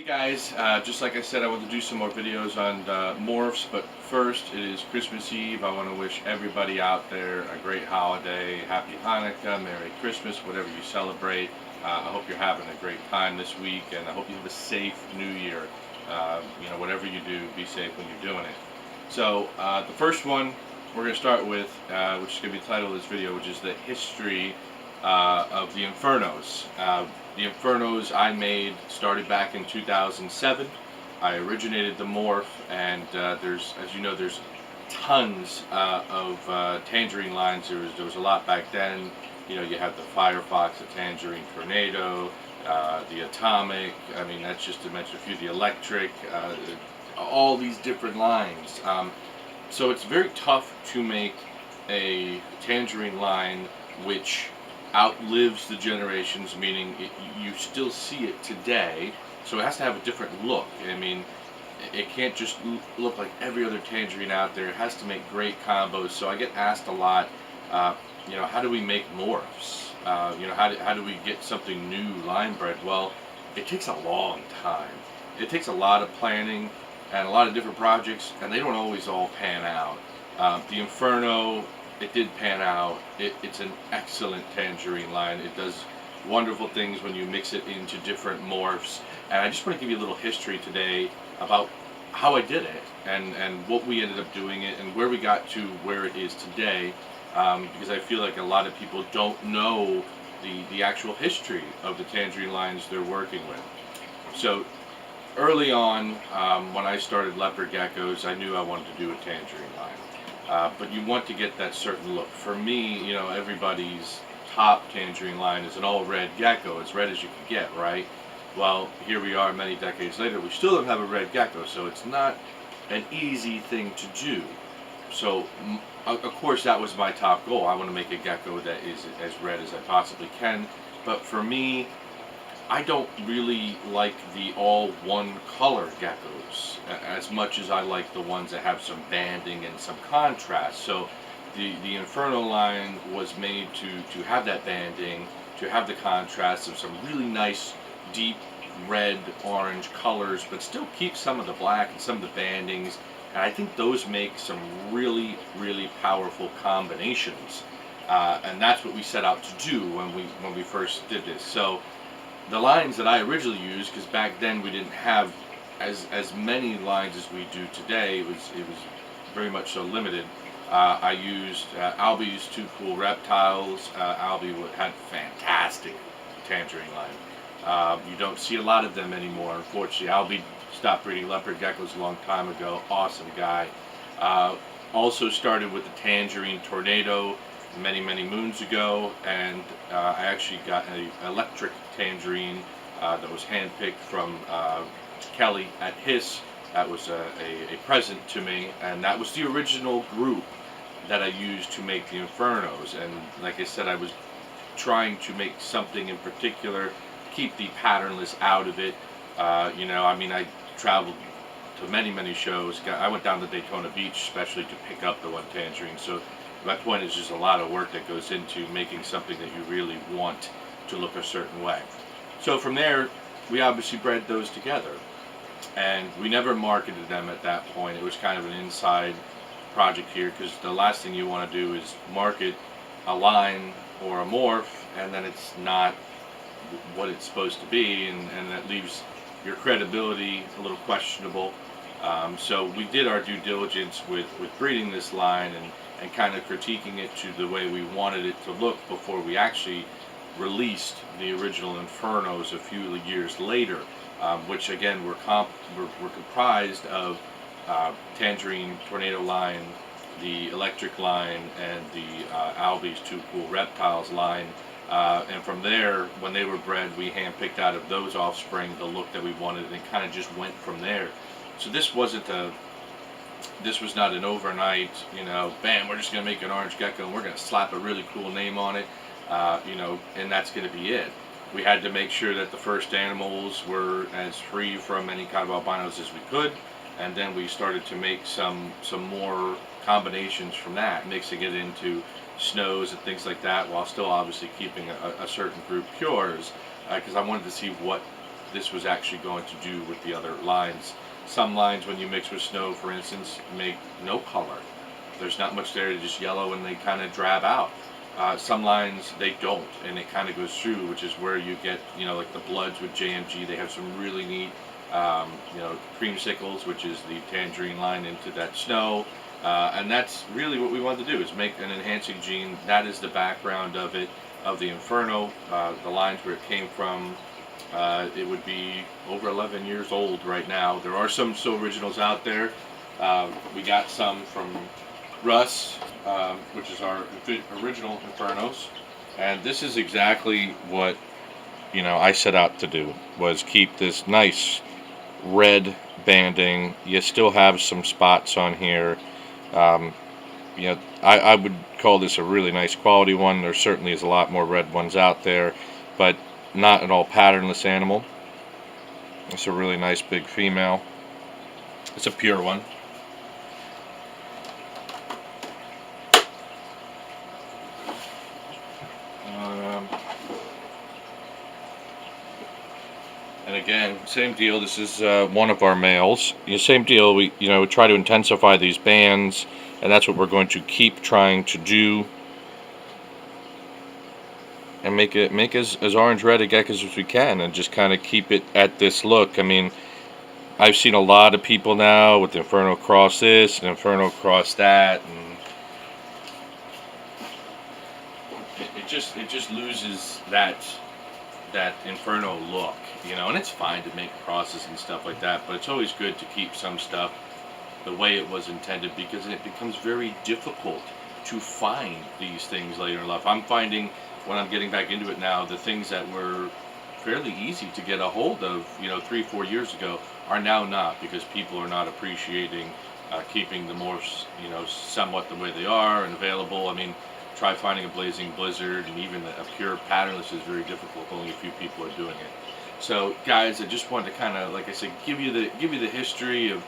Guys, just like I said, I want to do some more videos on morphs, but first it is Christmas Eve. I want to wish everybody out there a great holiday, happy Hanukkah, Merry Christmas, whatever you celebrate. I hope you're having a great time this week, and I hope you have a safe New Year. Whatever you do, be safe when you're doing it. So the first one we're going to start with, which is going to be the title of this video, which is the history of the Infernos. The Infernos I made started back in 2007. I originated the morph, and as you know, there's tons of tangerine lines. There was a lot back then. You know, you have the Firefox, the Tangerine Tornado, the Atomic. I mean, that's just to mention a few. The Electric, all these different lines. So it's very tough to make a tangerine line which outlives the generations, meaning you still see it today, so it has to have a different look. I mean, it can't just look like every other tangerine out there. It has to make great combos. So I get asked a lot, how do we make morphs? How do we get something new line bred? Well, it takes a long time. It takes a lot of planning and a lot of different projects, and they don't always all pan out. The Inferno, it did pan out. It's an excellent tangerine line. It does wonderful things when you mix it into different morphs. And I just want to give you a little history today about how I did it and what we ended up doing it and where we got to where it is today. Because I feel like a lot of people don't know the actual history of the tangerine lines they're working with. So early on, when I started leopard geckos, I knew I wanted to do a tangerine line. But you want to get that certain look. For me, everybody's top tangerine line is an all red gecko, as red as you can get, right? Well, here we are many decades later, we still don't have a red gecko, so it's not an easy thing to do. So, of course, that was my top goal. I want to make a gecko that is as red as I possibly can. But for me, I don't really like the all one color geckos as much as I like the ones that have some banding and some contrast. So the Inferno line was made to have that banding, to have the contrast of some really nice deep red, orange colors, but still keep some of the black and some of the bandings. And I think those make some really, really powerful combinations. And that's what we set out to do when we first did this. So the lines that I originally used, because back then we didn't have as many lines as we do today, it was very much so limited. I used Albie's Two Cool Reptiles. Albie had fantastic tangerine line. You don't see a lot of them anymore, unfortunately. Albie stopped breeding leopard geckos a long time ago. Awesome guy. Also started with the Tangerine Tornado many moons ago, and I actually got an electric tangerine that was handpicked from Kelly at Hiss. That was a present to me, and that was the original group that I used to make the Infernos. And like I said, I was trying to make something in particular, keep the patternless out of it. I traveled to many shows. I went down to Daytona Beach especially to pick up the one tangerine. So my point is just a lot of work that goes into making something that you really want to look a certain way. So from there, we obviously bred those together. And we never marketed them at that point. It was kind of an inside project here, because the last thing you want to do is market a line or a morph, and then it's not what it's supposed to be, and that leaves your credibility a little questionable. So we did our due diligence with breeding this line and kind of critiquing it to the way we wanted it to look before we actually released the original Infernos a few years later, which again were comprised of Tangerine Tornado line, the Electric line, and the Albie's Two Cool Reptiles line. And from there, when they were bred, we handpicked out of those offspring the look that we wanted, and kind of just went from there. So this was not an overnight, bam, we're just going to make an orange gecko and we're going to slap a really cool name on it, and that's going to be it. We had to make sure that the first animals were as free from any kind of albinos as we could, and then we started to make some more combinations from that, mixing it into snows and things like that, while still obviously keeping a certain group pures, because I wanted to see what this was actually going to do with the other lines. Some lines, when you mix with snow, for instance, make no color. There's not much there, just yellow, and they kind of drab out. Some lines they don't, and it kind of goes through, which is where you get, like the Bloods with JMG. They have some really neat, creamsicles, which is the tangerine line into that snow. And that's really what we wanted to do, is make an enhancing gene. That is the background of it, of the Inferno. The lines where it came from, it would be over 11 years old right now. There are some still originals out there. We got some from Russ, which is our original Infernos. And this is exactly what, I set out to do, was keep this nice red banding. You still have some spots on here. I would call this a really nice quality one. There certainly is a lot more red ones out there, but not at all patternless animal. It's a really nice big female. It's a pure one. And again, same deal. This is one of our males. Same deal. We try to intensify these bands, and that's what we're going to keep trying to do, and make as orange red a geckos as we can, and just kind of keep it at this look. I mean, I've seen a lot of people now with Inferno cross this and Inferno cross that, and it just loses that Inferno look, and it's fine to make crosses and stuff like that, but it's always good to keep some stuff the way it was intended, because it becomes very difficult to find these things later in life. I'm finding, when I'm getting back into it now, the things that were fairly easy to get a hold of, 3-4 years ago, are now not, because people are not appreciating keeping the morphs, somewhat the way they are and available. I mean, try finding a Blazing Blizzard, and even a pure patternless is very difficult. Only a few people are doing it. So, guys, I just wanted to kind of, like I said, give you the history of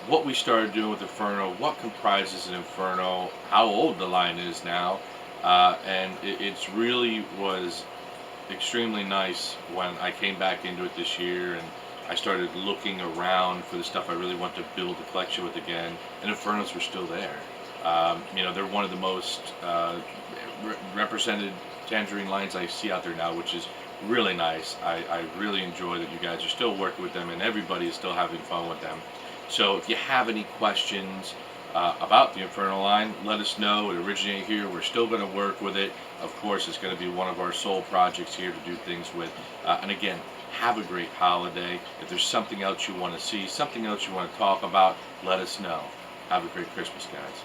what we started doing with Inferno, what comprises an Inferno, how old the line is now, and it's really was extremely nice when I came back into it this year, and I started looking around for the stuff I really want to build a collection with again, and Infernos were still there. They're one of the most represented tangerine lines I see out there now, which is really nice. I really enjoy that you guys are still working with them, and everybody is still having fun with them. So if you have any questions about the Inferno line, let us know. It originated here. We're still going to work with it. Of course, it's going to be one of our sole projects here to do things with. And again, have a great holiday. If there's something else you want to see, something else you want to talk about, let us know. Have a great Christmas, guys.